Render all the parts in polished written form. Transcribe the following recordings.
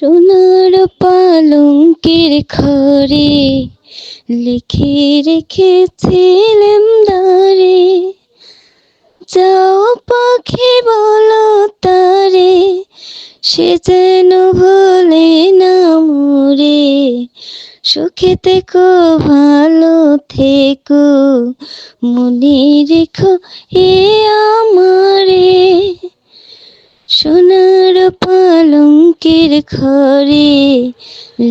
সোনার পালঙ্কের ঘরে লিখে রেখেছিলাম দ্বারে, যাও পাখি বলো তারে, সে যেন ভোলে না মোরে। সুখে থেকো ভালো থেকো, মনে রেখো এ আমারে। সোনার পালঙ্কের ঘরে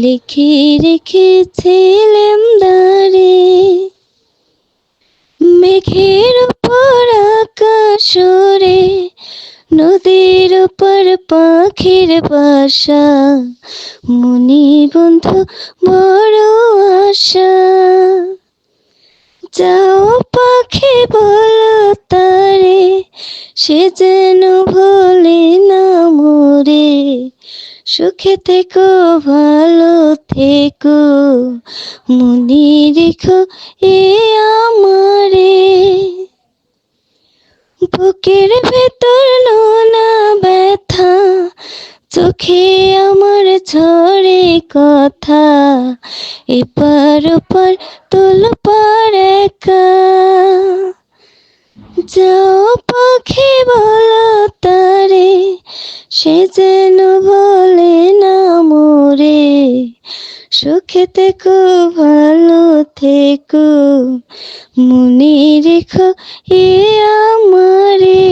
লিখে রেখেছিলাম দ্বারে, মেঘের উপর আকাশ ওড়ে, নদীর উপর পাখির বাসা, মনি বন্ধু বড় আশা। যাও পাখি বলো তারে, সে যেন ভোলে না মোরে। সুখে থেকো ভালো থেকো, মনে রেখো এ আমারে। বুকের ভেতর নোনা ব্যথা, চোখে আমার ঝরে কথা, এপার ওপার তোলপাড় একা। যাও পাখি বলো তারে, সে যেন ভোলে না মোরে। সুখে থেকো ভালো থেকো, মনে রেখো এ আমারে।